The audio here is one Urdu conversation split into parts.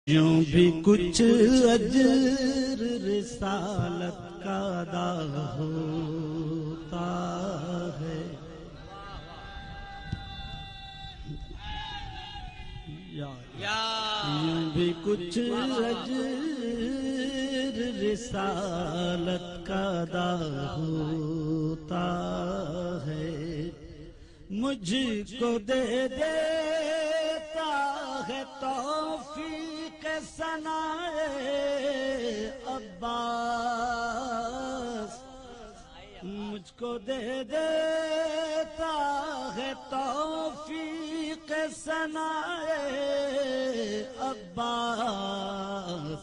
یوں بھی کچھ اجر رسالت کا ادا ہوتا ہے، یوں بھی کچھ اجر رسالت کا ادا ہوتا ہے، مجھ کو دے دیتا ہے توفیق ثنائے عباس، مجھ کو دے دیتا ہے توفیق ثنائے عباس،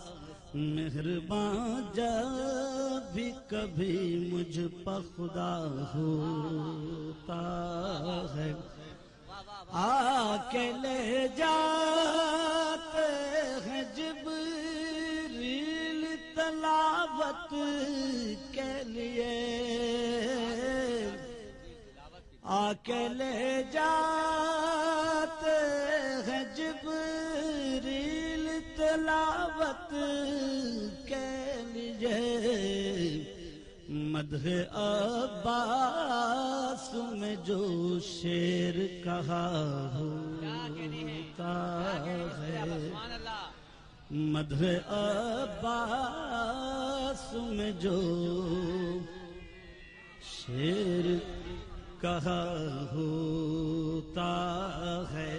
مہرباں جب بھی کبھی مجھ پر خدا ہوتا ہے، آ کے لے جاتے ہیں جبریل تلاوت کے لیے، آ کے لے جاتے ہیں جبریل تلاوت کے لیے، مدح عباس میں جو شعر کہا ہوتا ہے، مدح عباس میں جو شعر کہا ہوتا ہے،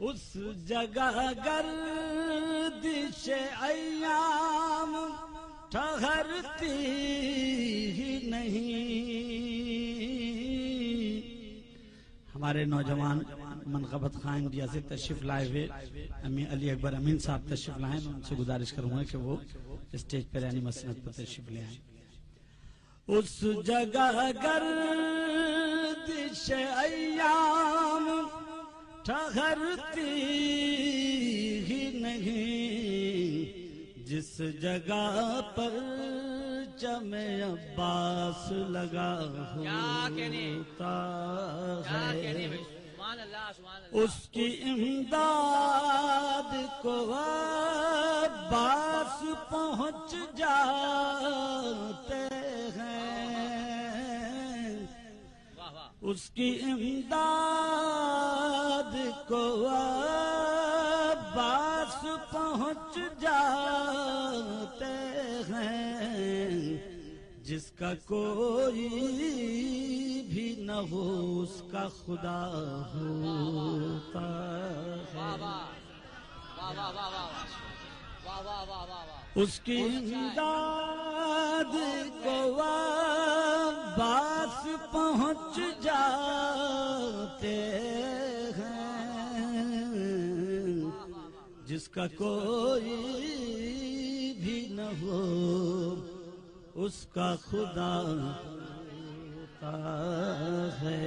اس جگہ گردش ایام ٹھہرتی ہی نہیں۔ ہمارے نوجوان منقبت خان انڈیا سے تشریف لائے ہوئے امین علی اکبر امین صاحب تشریف لائے ہیں، ان سے گزارش کروں گا کہ وہ اسٹیج پر یعنی مسند پر تشریف لے آئیں۔ اس جگہ گردش ایام ٹھہرتی ہی نہیں، جس جگہ پر چم عباس لگا ہوتا ہے، اس کی امداد کو عباس پہنچ جاتے ہیں، اس کی امداد کو عباس پہنچ جاتے ہیں، جس کا کوئی بھی نہ ہو اس کا خدا ہوتا ہے، اس کی امداد کو عباس پہنچ جاتے ہیں، جس کا کوئی بھی نہ ہو اس کا خدا ہوتا ہے۔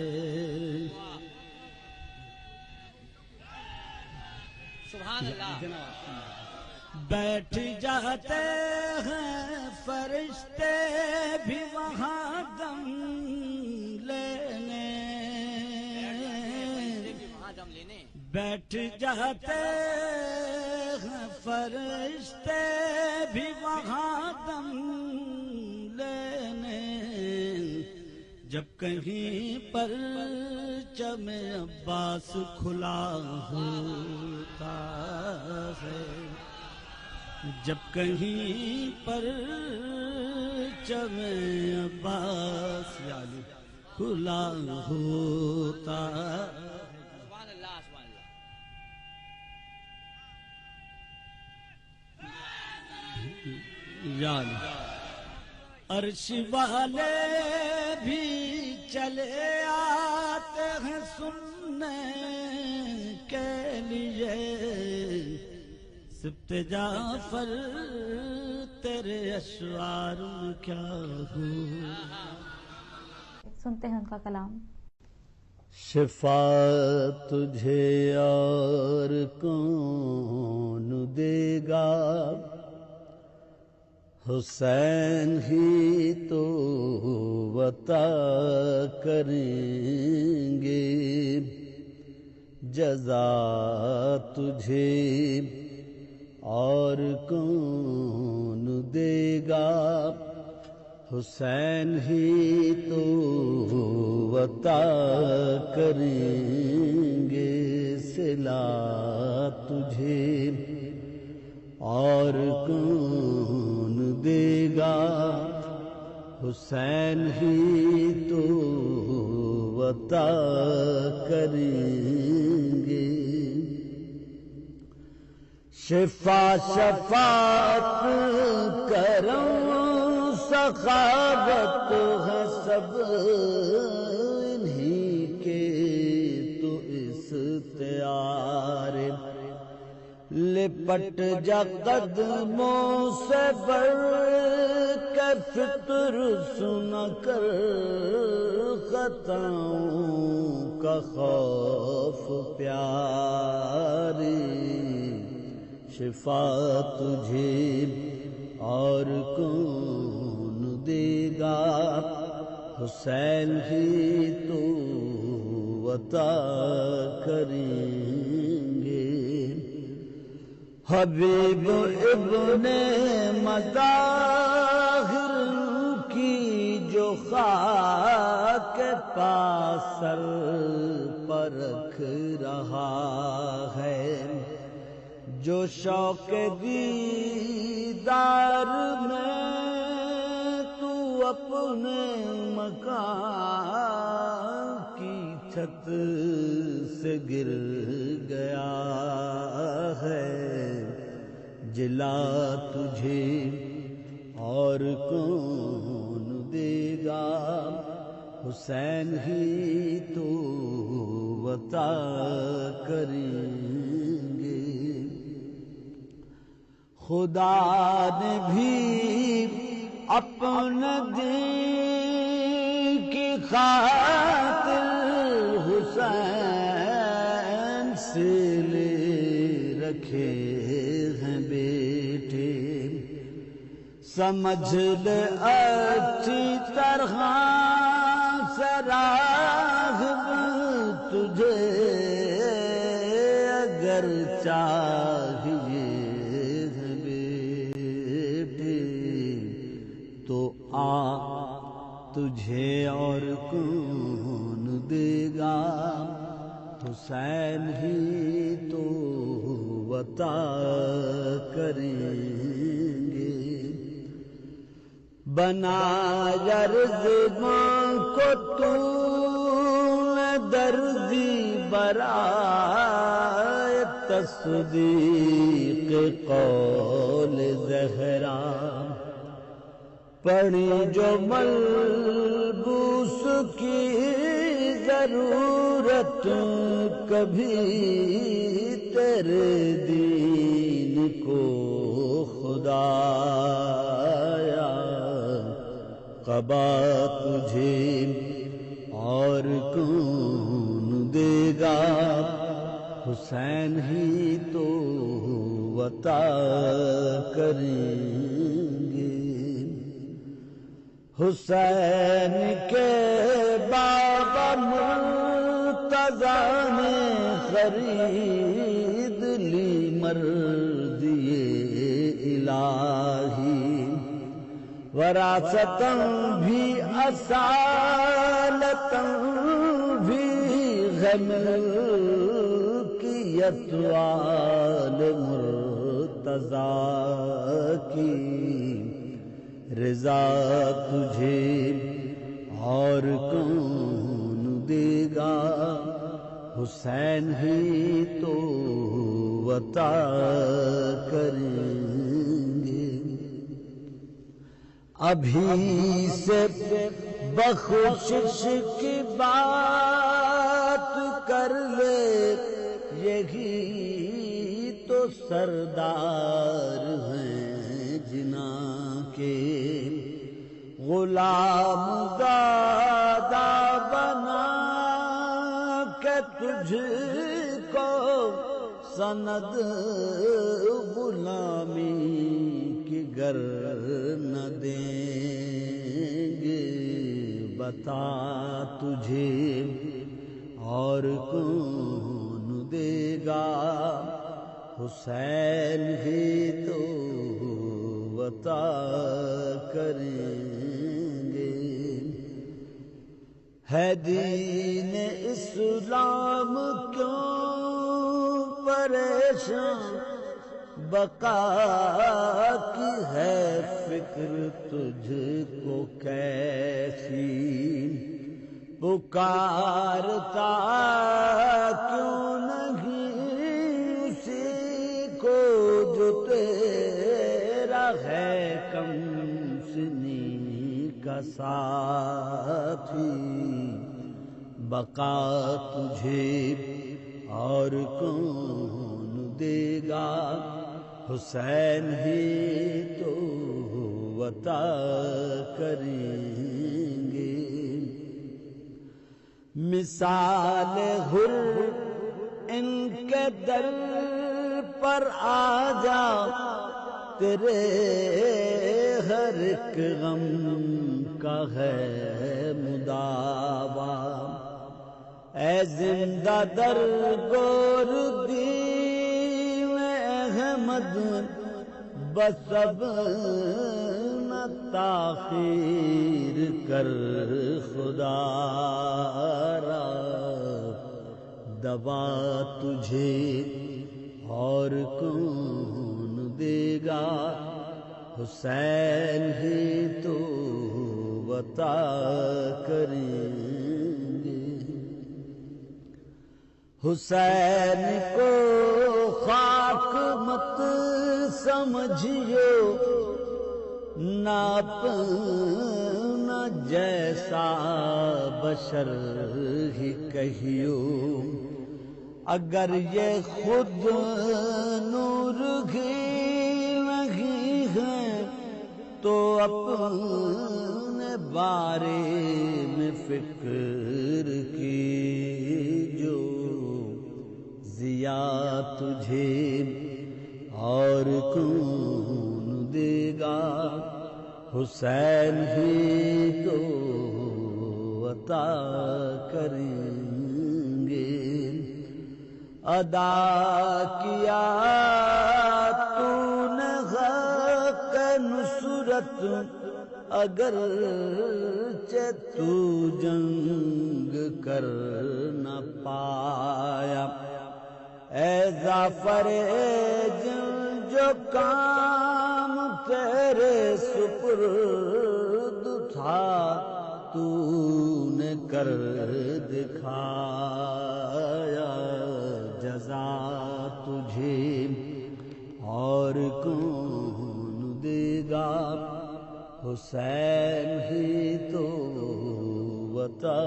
سبحان اللہ۔ بیٹھ جاتے ہیں فرشتے بھی وہاں دم لینے، بیٹھ جاتے ہیں فرشتے بھی وہاں دم لینے، جب کہیں پر چم عباس کھلا ہوتا ہے، جب کہیں پر چم عباس یعنی کھلا ہوتا سبحان اللہ سبحان اللہ۔ یعنی عرش والے بھی چلے آتے ہیں سننے کے لیے، سبت جعفر تیرے اشعار کیا ہو۔ سنتے ہیں ان کا کلام۔ شفا تجھے اور کون دے گا، حسین ہی تو عطا کریں گے، جزا تجھے اور کون دے گا حسین ہی تو عطا کریں گے صلہ تجھے، اور کون دے گا حسین ہی تو عطا کریں گے۔ شفا شفاعت کرم سخاوت ہے سب انہی کے تو استعار، لپٹ جا قدموں سے بڑھ کے فطر سن کر خطاؤں کا خوف پیاری، شفا تجھے اور کون دے گا حسین ہی تو عطا کریں گے۔ حبیب ابن مظاہر کی جو خاک پاس سر پر رکھ رہا ہے، جو شوق دیدار میں تو اپنے مکان کی چھت سے گر گیا ہے، جلا تجھے اور کون دے گا حسین ہی تو عطا کریں گے۔ خدا نے بھی اپنے دین کی خاطر حسین سے لے رکھے ہیں بیٹے، سمجھ لے اچھی طرح سے راغب تجھے، اگر چاہیے تو آ تجھے اور کون دے گا حسین ہی تو عطا کریں گے۔ بنایا رضوان کو تو نے دردی برائے تصدیق قول زہرا، پڑی جو ملبوس کی ضرورت کبھی تیرے دین کو خدایا، قبا تجھے اور کون دے گا حسین ہی تو عطا کریں گے۔ حسین کے بابا مرتضیٰ نے خرید لی مرضی الہی، وراثتاً بھی اصالتاً بھی غم ملکیت آل مرتضیٰ کی، رضا تجھے اور کون دے گا حسین ہی تو عطا کریں گے۔ ابھی سے بخشش کی بات کر لے، یہی تو سردار ہیں جنا کے، غلام زادہ بنا کہ تجھ کو سند غلامی کی گر نہ دیں گے، بتا تجھے اور کون دے گا حسین ہی تو عطا کریں گے۔ ہے دین اسلام کیوں پریشان، بقا کی ہے فکر تجھ کو کیسی، پکارتا کیوں نہیں اسی کو جو تیرا ہے کم سنی کا ساتھی، بقا تجھے اور کون دے گا، حسین ہی تو عطا کریں گے۔ مثال حر ان کے در پر آ جا، تیرے ہر ایک غم کا ہے مداوا، اے زندہ در گور دین احمد، بس اب نہ تاخیر کر خدا را، دوا تجھے اور کون دے گا، حسین ہی تو عطا کریں گے۔ حسین کو خاک مت سمجھیو، نہ اپنا جیسا بشر ہی کہیو، اگر یہ خود نور ہی نہیں ہے تو اپنے بارے میں فکر کیجو، ضیا تجھے اور کون دے گا، حسین ہی تو عطا کریں گے۔ ادا کیا تو نے حق نصرت، اگرچہ تو جنگ کر نہ پایا، اے ظافر جن جو کام تیرے سپرد تھا، تو نے کر دکھایا، جزا تجھے اور کون دے گا، حسین ہی تو عطا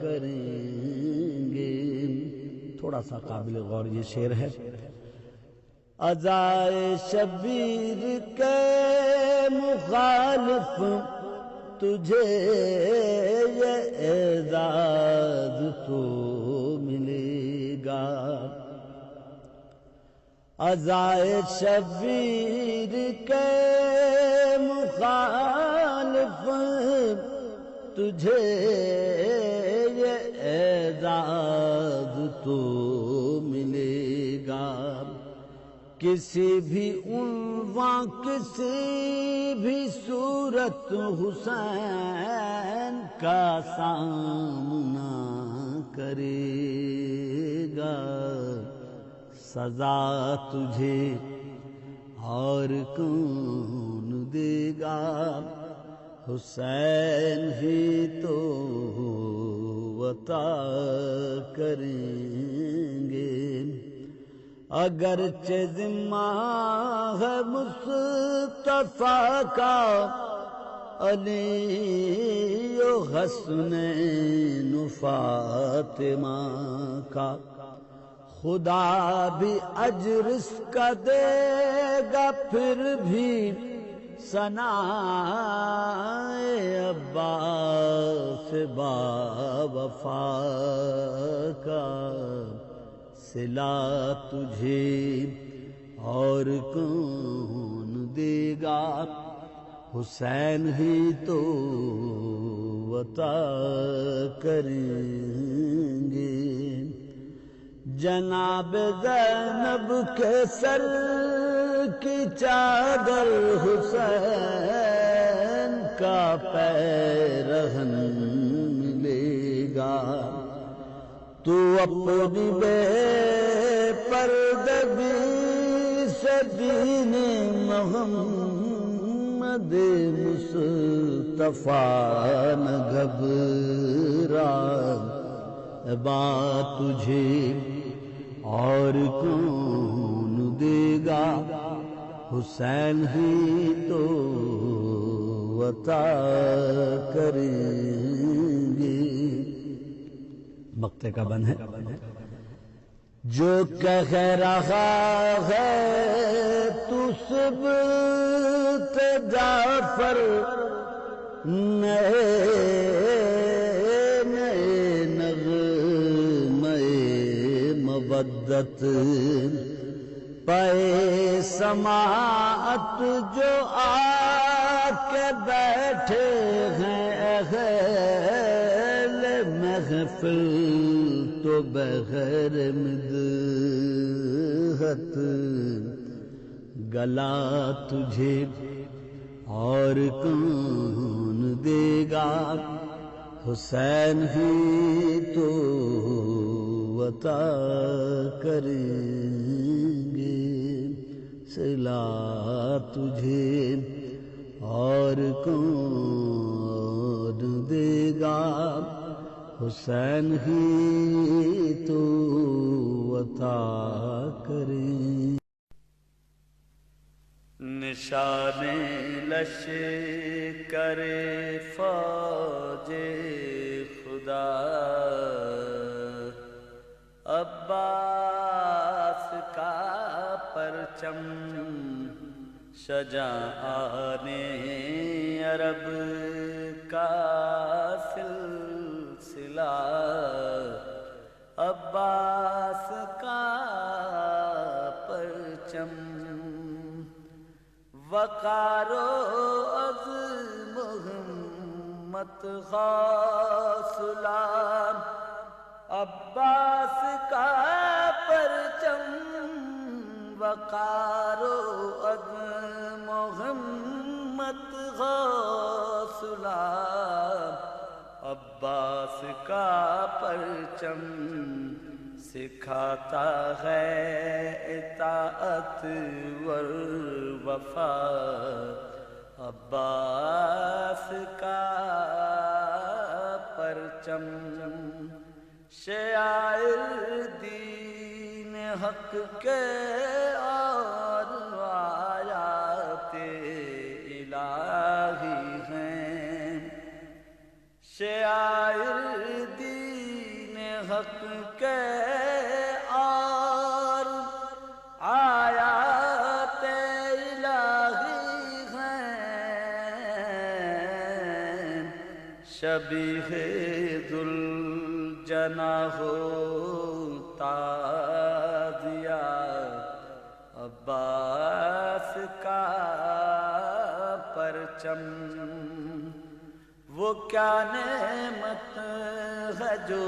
کریں گے۔ تھوڑا سا قابل غور یہ شعر ہے۔ عزائے شبیر کے مخالف تجھے یہ اعزاز تو ملے گا، عزائے شبیر کے مخالف تجھے یہ اعزاز تو ملے گا، کسی بھی عنوان کسی بھی صورت حسین کا سامنا کرے گا، سزا تجھے اور کون دے گا، حسین ہی تو عطا کریں گے۔ اگرچہ ذمہ ہے مصطفیٰ کا، علی و حسنین و فاطمہ کا، خدا بھی اجر اس کا دے گا، پھر بھی ثنائے عباس با وفا کا، صلہ تجھے اور کون دے گا، حسین ہی تو عطا کریں گے۔ جناب زینب کے سر کی چادر حسین کا پیرہن ملے گا، تو اپنی بے پردگی سے دین محمد مصطفیٰ نہ گھبرا، بات تجھے اور کون دے گا، حسین ہی تو عطا کریں گے۔ مقطع کا بن ہے، جو کہہ رہا ہے تو سبت جعفر، نئے مودت پائے سماعت جو آ کے بیٹھے ہیں اہل محفل، تو بغیر مدحت گلا تجھے اور کون دے گا، حسین ہی تو عطا کریں گے، صلہ تجھے اور کون دے گا، حسین ہی تو عطا کریں۔ نشان لشکر فوج خدا، عباس کا پرچم، شجاعان عرب کا سلسلہ، عباس کا پرچم، وقار و عظم ہمت حوصلہ، عباس کا پرچم، وقار و عظم ہمت حوصلہ، عباس کا پرچم، سکھاتا ہے اطاعت والوفا، عباس کا پرچم، شعائر دین حق کے اور آیات الہی ہیں، شعائر دین حق کے اور آیات الہی ہیں، شبیہ ذوالجناح تازیہ، عباس کا پرچم، وہ کیا نعمت ہے جو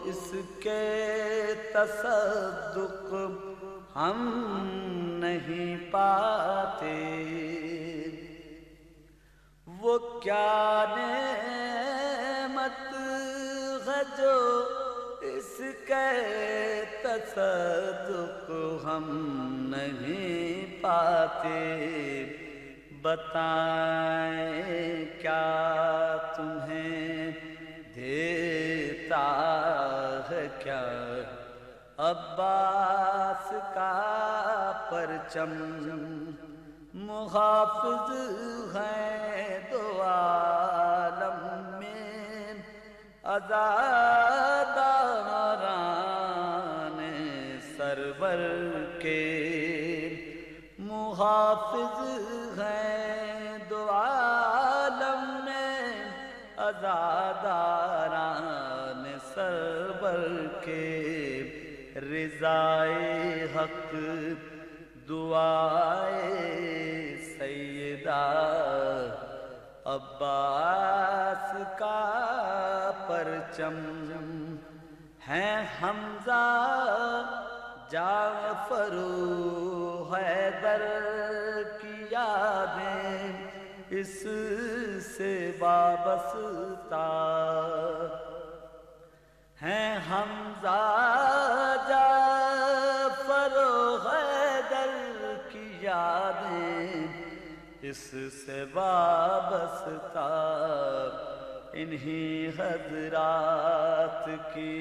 اس کے تصدق ہم نہیں پاتے، وہ کیا نعمت ہے جو اس کے تصدق ہم نہیں پاتے، بتائیں کیا تمہیں دیتا ہے کیا، عباس کا پرچم، محافظ ہیں دو عالم میں عزاداران سرور کے، محافظ ہیں دو عالم میں عزاداران سرور کے، رضائے حق دعائے سیدہ، عباس کا پرچم، ہیں حمزہ جعفر و حیدر کی یادیں اس سے وابستہ ہیں حمزہ جعفر و حیدر کی یادیں اس سے وابستہ انہی حضرات کی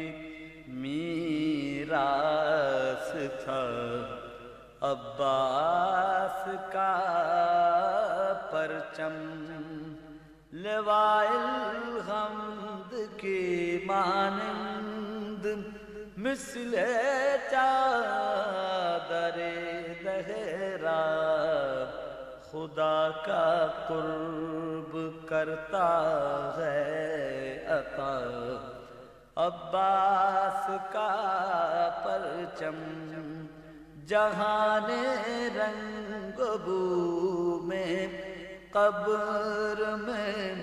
میراث تھا عباس کا پرچم لوائے الحمد کی مانند مثل چادر دہرا خدا کا قرب کرتا ہے عطا عباس کا پرچم جہان رنگ بو میں قبر میں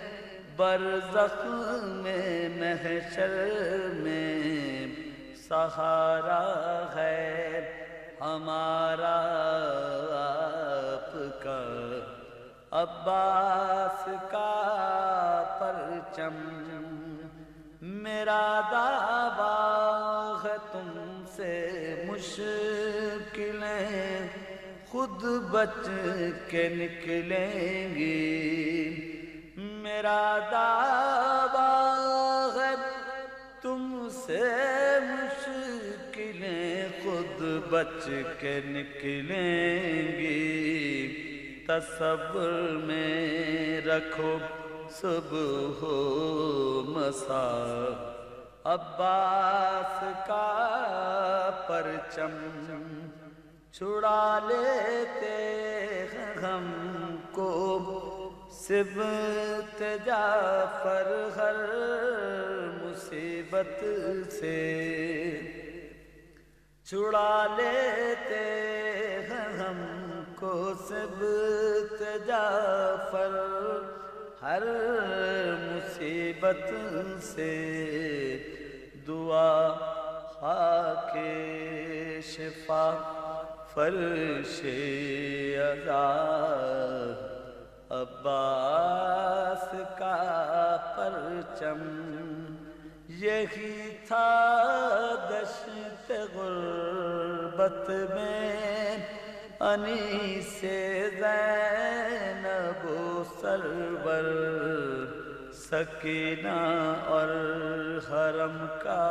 برزخ میں محشر میں سہارا ہے ہمارا آپ کا عباس کا پرچم میرا دعویٰ ہے تم سے مشکلیں خود بچ کے نکلیں گی میرا دعویٰ ہے تم سے مشکلیں خود بچ کے نکلیں گی تصور میں رکھو صبح و مساء عباس کا پرچم چھڑا لیتے ہیں ہم کو سبط جعفر ہر مصیبت سے چھڑا لیتے ہیں ہم کو سبط جعفر ہر مصیبت سے دعا خاک شفا فرش عزا عباس کا پرچم یہی تھا دشت غربت میں انیس زینب و سرور سکینہ اور حرم کا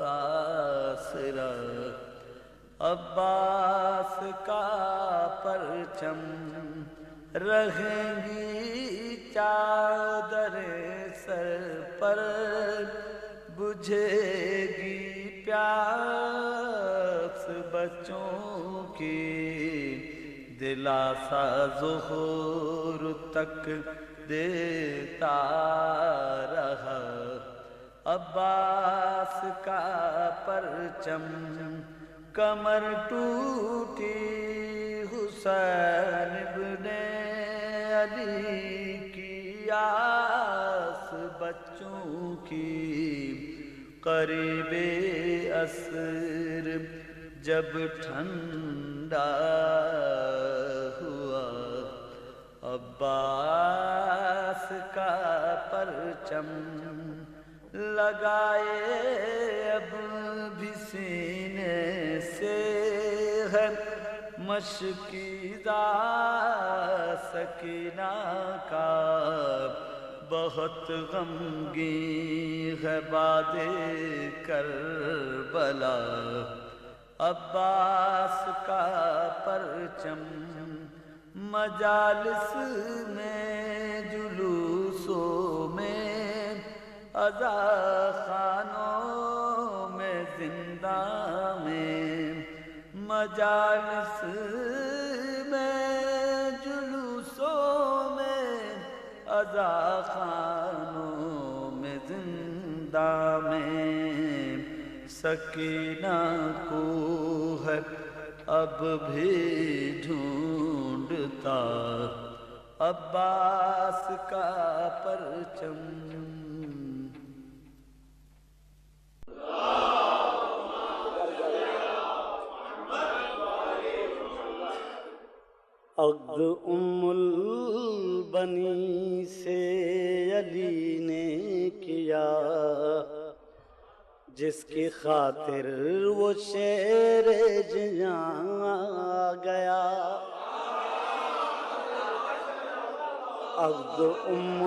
آسرا عباس کا پرچم رہیں گی چادر سر پر بجھے گی پیاس بچوں کی دلاسا ظہور تک دیتا رہا عباس کا پرچم کمر ٹوٹی حسین ابن علی کی آس بچوں کی قریب عصر جب ٹھنڈا ہوا عباس کا پرچم لگائے اب بھی سینے سے ہے مشکیزہ سکینہ کا بہت غمگین ہے باد کربلا عباس کا پرچم مجالس میں جلوسوں میں عزا خانوں میں زندہ میں مجالس میں جلوسوں میں عزا خانوں میں زندہ میں سکینہ کو ہے اب بھی ڈھونڈتا عباس کا پرچم عقد البنی سے علی نے کیا، جس کی خاطر وہ شیر جہاں گیا۔ عقد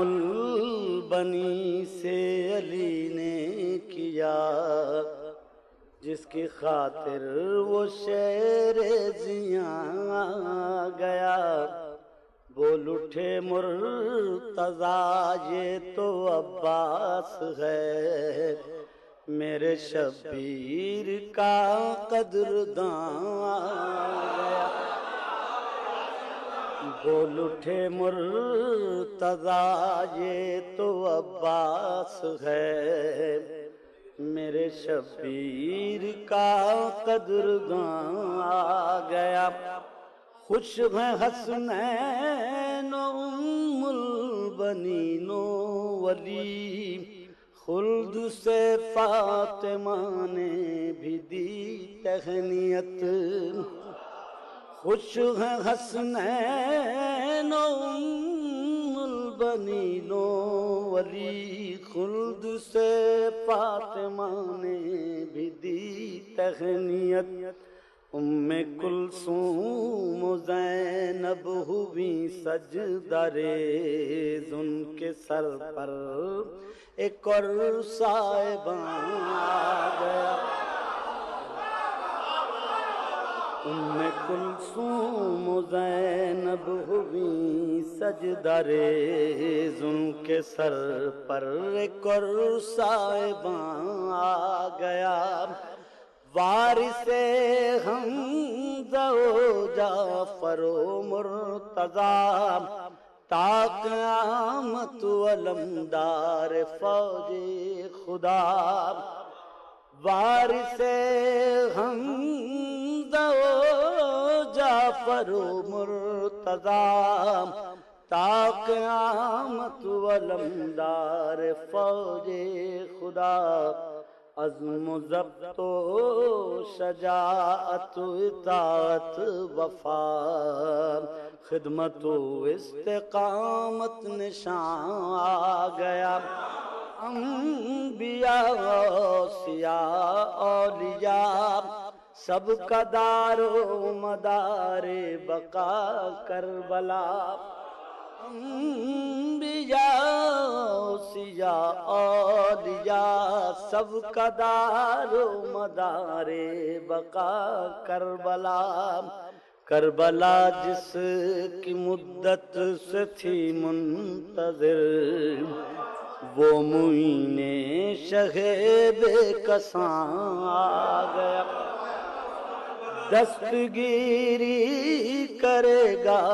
البنی سے علی نے کیا، جس کی خاطر وہ شیر زیاں گیا۔ بول اٹھے مرتضیٰ یہ تو عباس ہے، میرے شبیر کا قدردان گیا۔ بول اٹھے مرتضیٰ یہ تو عباس ہے، میرے شبیر کا قدردان آ گیا۔ خوش ہیں حسنین و ام البنین و ولی، خلد سے فاطمہ نے بھی دی تہنیت۔ خوش ہیں حسنین و ام البنین و ولی، خلد سے فاطمہ نے بھی دی تہنیت۔ ام کلثوم و زینب ہوئی سجدہ ریز، ان کے سر پر ایک اور صاحبان آ گیا۔ ام کلثوم و زینب ہوئی سجدہ ریز، ان کے سر پر ایک اور صاحبان آ گیا۔ وارث حمزہ و جعفر و مرتضیٰ، تا قیامت علمدار فوج خدا۔ وارث حمزہ و جعفر و مرتضیٰ، تا قیامت علمدار فوج خدا۔ عزم و ضبط و شجاعت و اطاعت وفا، خدمت و استقامت نشان آ گیا۔ انبیاء اوصیاء اولیاء سب کا دار و مدار بقا کربلا۔ انبیاء اوصیاء اولیاء سب کا دار و مدار بقا کربلا۔ کربلا جس کی مدت سے تھی منتظر، وہ معین شہ بے کساں آ گیا۔ دستگیری کرے گا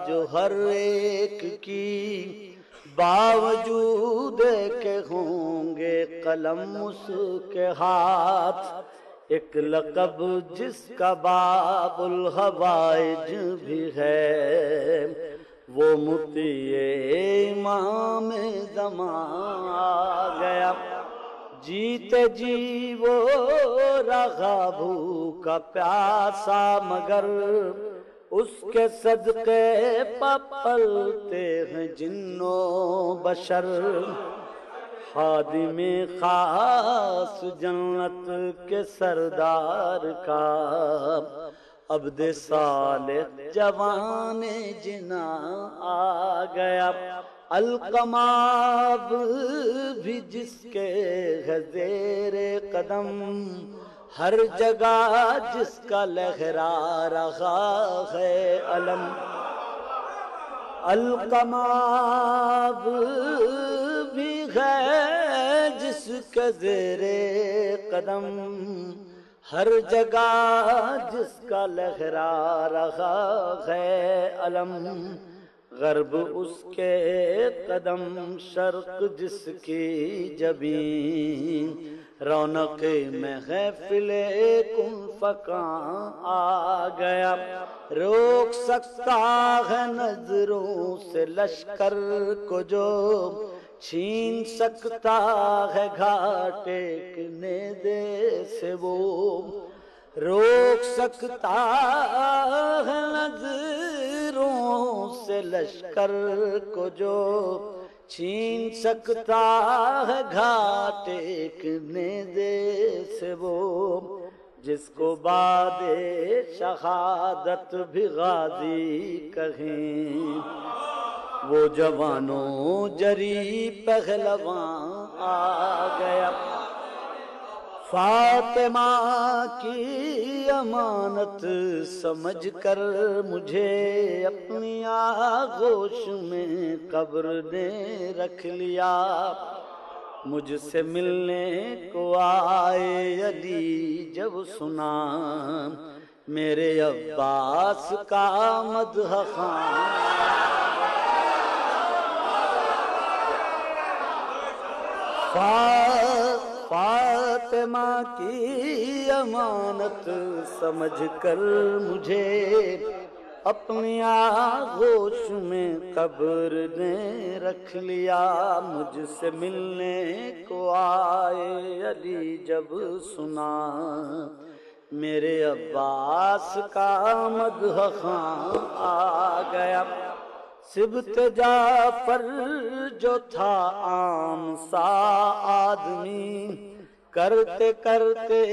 جو ہر ایک کی، باوجود کہ ہوں گے قلم اس کے ہاتھ۔ ایک لقب جس کا باب الحوائج بھی ہے، وہ مطیع امام زمان آ گیا۔ جیتے جی وہ رہا بھوکا پیاسا، مگر اس کے صدقے پلتے ہیں جن و بشر۔ خادم خاص جنت کے سردار کا، عبد صالح جوان جنا آ گیا۔ القماب بھی جس کے ہے زیر قدم، ہر جگہ جس کا لہرا رہا ہے علم۔ القماب بھی ہے جس کے زیر قدم، ہر جگہ جس کا لہرا رہا ہے علم۔ غرب اس کے قدم، شرق جس کی جبین، رونق محفل کن فکاں آ گیا۔ روک سکتا ہے نظروں سے لشکر کو جو، چھین سکتا ہے گھاٹے کے نیزے سے وہ۔ روک سکتا ہے نظروں سے لشکر کو جو چھین سکتا ہے گھاٹ ایک نیزے سے وہ جس کو بعد شہادت بھی غازی کہیں وہ جوانوں جری پہلوان آ گیا فاطمہ کی امانت سمجھ کر مجھے اپنی آغوش میں قبر نے رکھ لیا مجھ سے ملنے کو آئے علی جب سنا میرے عباس کا مدح خوان فاطمہ کی امانت سمجھ کر مجھے اپنی آغوش میں قبر نے رکھ لیا مجھ سے ملنے کو آئے علی جب سنا میرے عباس کا مدح خوان آ گیا سبط جعفر جو تھا عام سا آدمی کرتے کرتے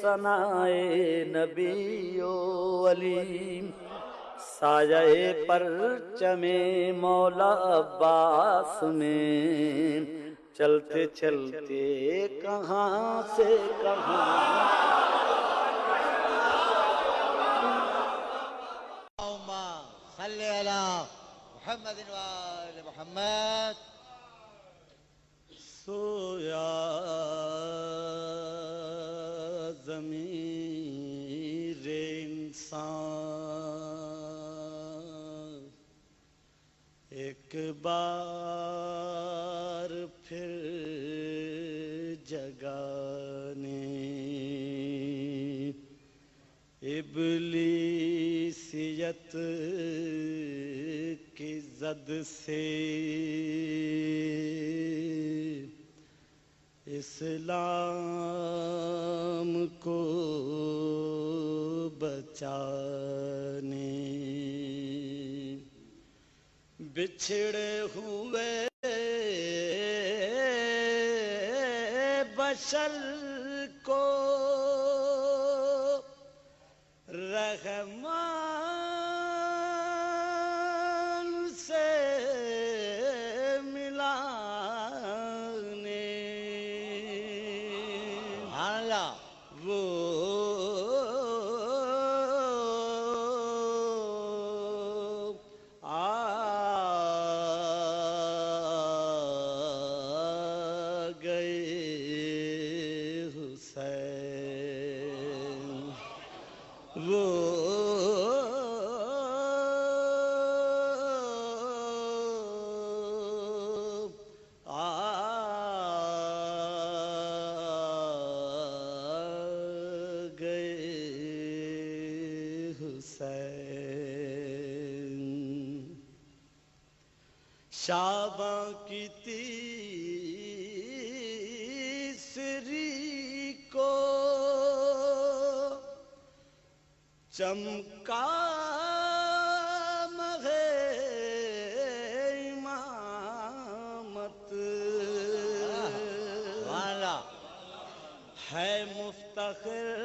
ثنائے نبی و علی سایہ پرچم مولا عباس میں چلتے چلتے کہاں سے کہاں صلی اللہ محمد وآل محمد سویا ضمیر انسان ایک بار پھر جگانے ابلیسیت کی زد سے اسلام کو بچانے بچھڑے ہوئے بشر کو رحمان سے ملانے اللہ وہ آ گئے حسین وہ آ گئے حسین شعباں کی تیسری کو چمکا مغے امامت اللہ ہے مفتخر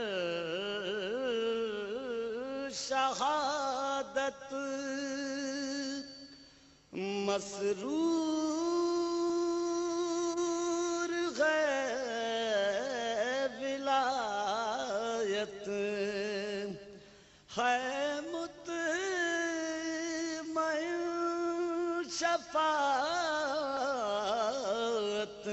شہادت مسرور ہے ولایت ہے مطمئن شفاعت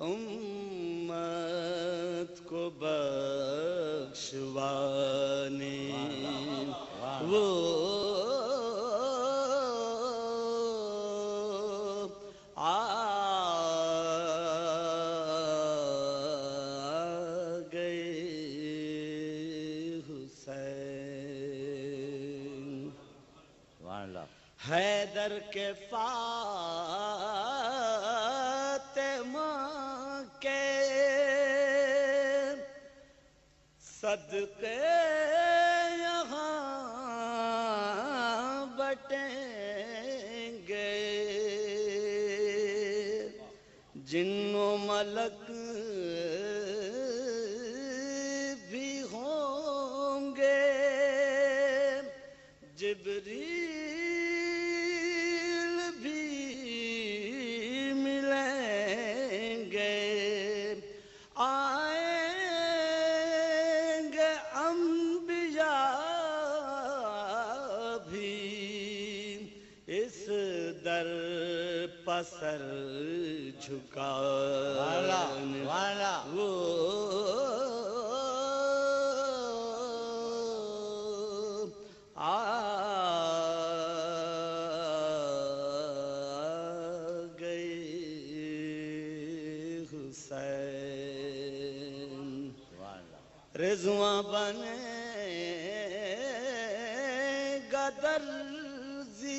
امت کو بخشوانے وہ آ گئے حسین اللہ حیدر کے فاطمہ کے صدقے یہاں بٹیں گے جن و ملک بھی ہوں گے جبریل بھی ملیں گے آئیں گے انبیاء بھی اس در پسر جھکانے وہ آ گئے حسین رضواں بنے گدرزی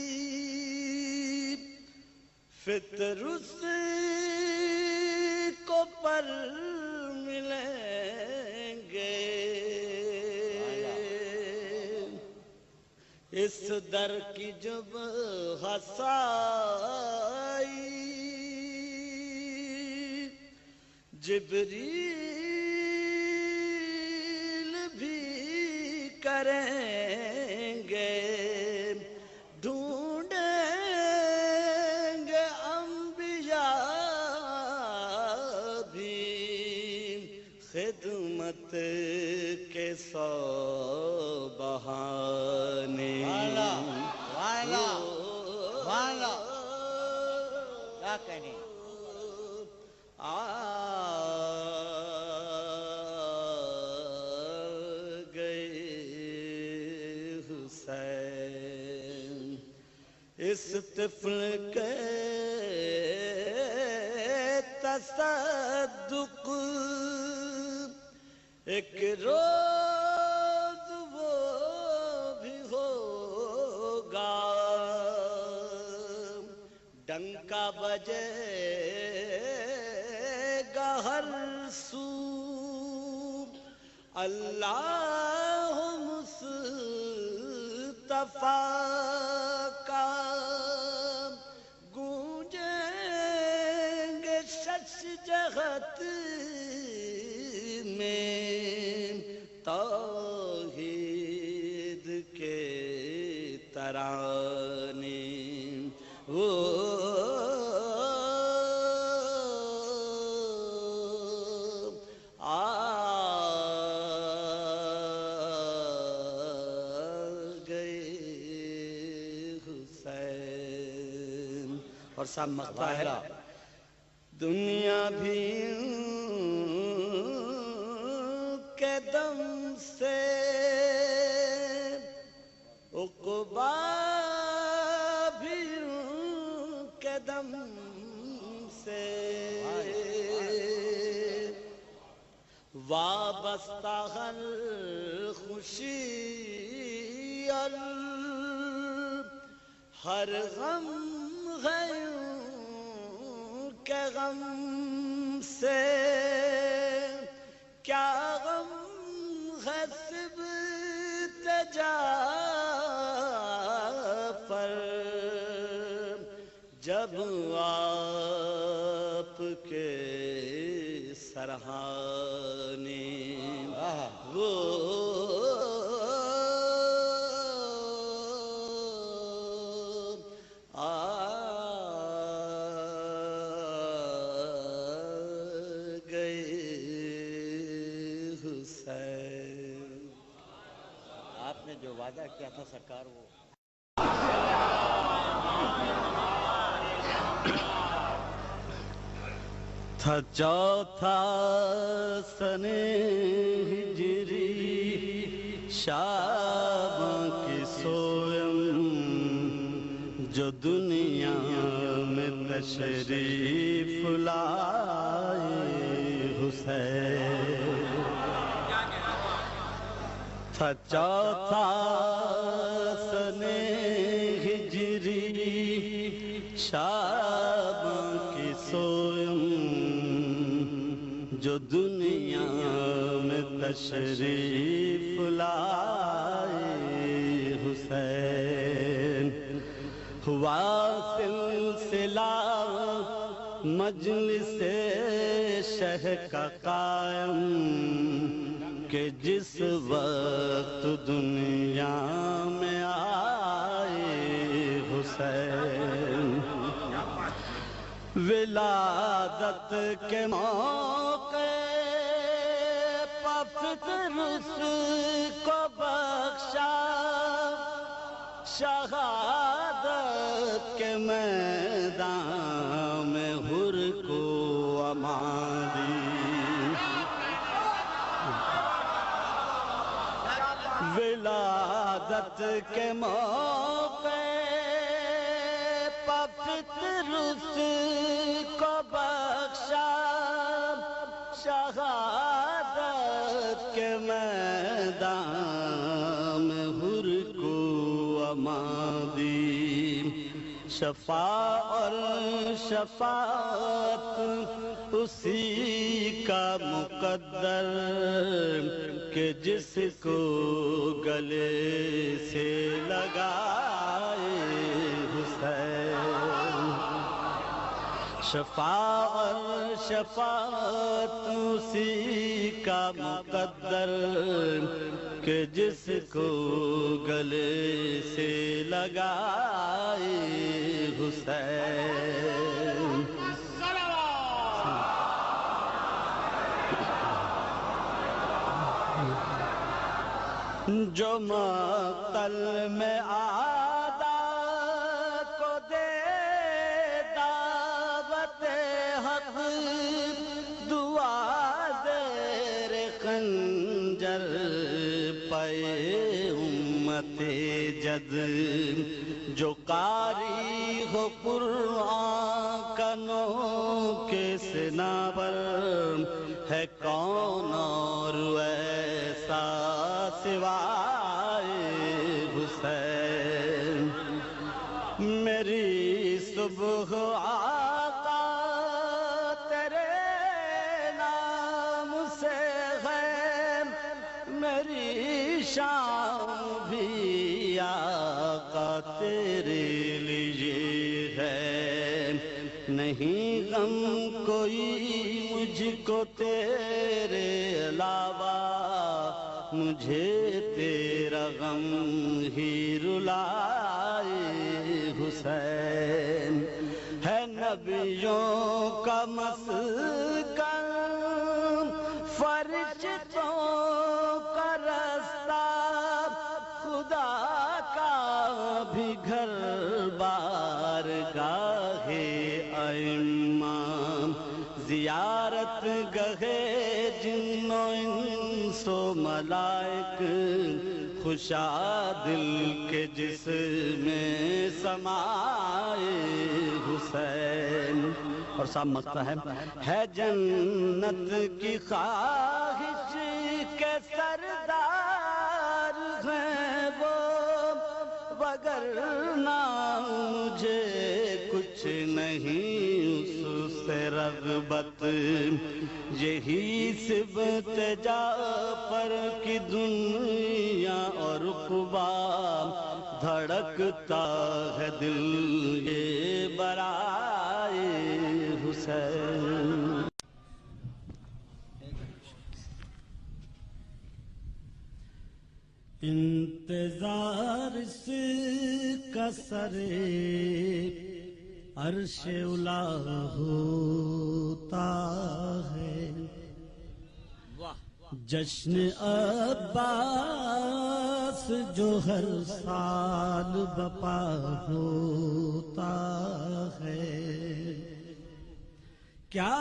فطرس کو پر ملیں گے اس در کی جب ہسائی جبریل بھی کریں گے ڈھونڈیں گے انبیاء بھی خدمت کے سو بہانے کیا کہنے آ گئے حسین اس طفل کے تصدق ایک روز وہ بھی ہوگا ڈنکا بجے گا ہر سو اللہ مصطفیٰ کا گونجیں گے شش جہت میں توحید کے ترانے وہ آ گئے حسین اور سب مقطع ہے دنیا بھی کے دم سے عقبہ بھی کے دم سے وابستہ ہر خوشی اور ہر غم ہے کے غم سے کیا غم ہے سبت جعفر جب آپ کے سرہانے وہ آپ نے جو وعدہ کیا تھا سرکار وہ تھا چوتھا سن ہجری شعباں کی سویم جو دنیا میں تشریف لائے حسین تھا چوتھا سن ہجری شعباں کی سویم جو دنیا میں تشریف لائے حسین ہوا سلسلہ مجلس شہ کا قائم کہ جس وقت دنیا میں آئے حسین ولادت کے موقع فطر اس کو بخشا شہادت کے میدان میں حر کو امان دی ولادت کے موقع فطر اس کو بخشا شہادت کے میدان میں حر کو امان دی شفاء اور شفاعت اسی کا مقدر کہ جس کو گلے سے لگائے حسین شفاء اور شفاعت اسی کا مقدر کہ جس کو گلے سے لگائے حسین جو مقتل میں آدھا کو دے دعوت حق دعا زیر خنجر پائے امت جد جو قاری ہو قرآن کا نو کے سنا پر ہے کون اور ایسا سوائے حسین میری صبح آقا تیرے نام سے ہے میری شام بھی آقا تیرے لیے ہے نہیں غم کوئی مجھ کو تیرے علاوہ مجھے تیرا غم ہی رلائے حسین ہے نبیوں کا مسکن فرشتوں کا رستہ خدا کا بھی گھر بارگاہ ائمہ زیارت گہے جن و انس و ملائک خوشا دل کے جس میں سمائے حسین اور صاحب مقطع ہے جنت کی خواہش کے سردار ہیں وہ وگرنہ مجھے کچھ نہیں اس سے رغبت یہی صفت جعفر کی دنیا اور عقبہ دھڑکتا ہے دل یہ برائے حسین انتظار اس کا سرے عرش اولا ہوتا ہے جشن عباس جو ہر سال بپا ہوتا ہے کیا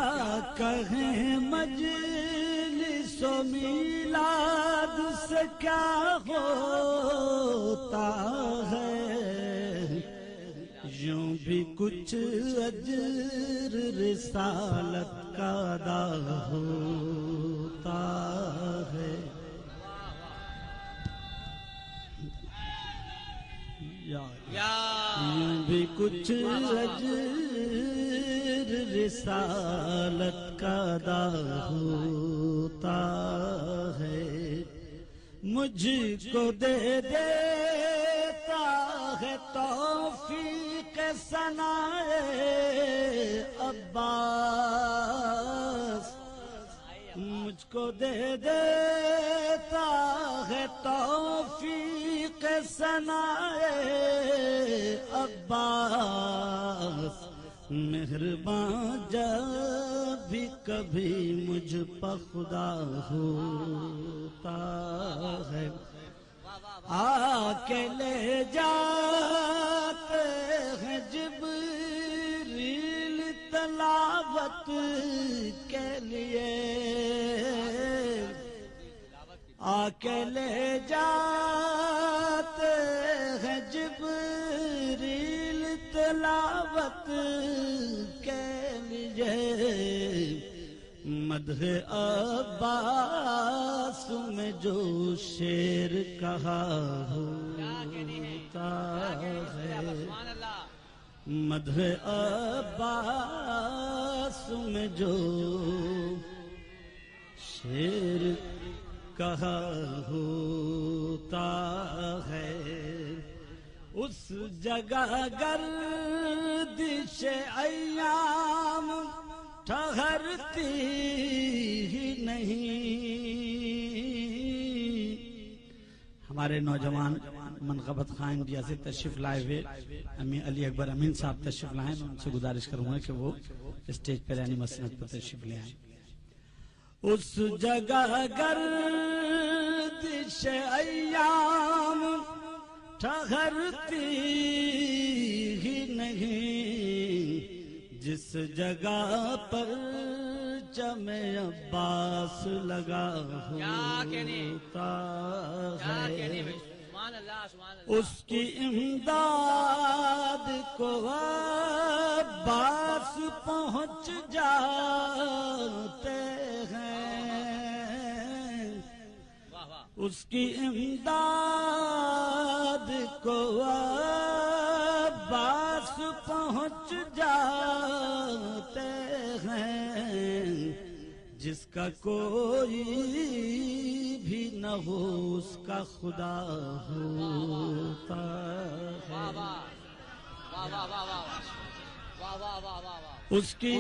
کہیں مجلس و میلاد سے کیا ہوتا ہے یوں بھی کچھ اجر رسالت کا ادا ہوتا ہے یوں بھی کچھ اجر رسالت کا ادا ہوتا ہے مجھ کو دے دیتا ہے توفیق ثنائے عباس مجھ کو دے دیتا ہے توفیق ثنائے عباس مہربان جب بھی کبھی مجھ پر خدا ہوتا ہے آ کے لے جاتے ہیں جبریل تلاوت کے لیے آ کے لے جاتے ہیں جبریل تلاوت کے لیے مدح عباس میں جو شعر کہا ہوتا ہے مدح عباس میں جو شعر کہا ہوتا ہے اس جگہ گردش ایام ٹھہرتی ہی نہیں ہمارے نوجوان منقبت خان انڈیا سے تشریف لائے ہوئے امی علی اکبر امین صاحب تشریف لائیں ان سے گزارش کروں گا کہ وہ اسٹیج پر یعنی مسند پر تشریف لے آئیں اس جگہ گردش ایام ٹھہرتی ہی نہیں جس جگہ پر چم عباس لگا ہوتا ہے اس کی امداد کو عباس پہنچ جاتے ہیں اس کی امداد کو عباس پہنچ جاتے ہیں جس کا کوئی بھی نہ ہو اس کا خدا ہوتا ہے اس کی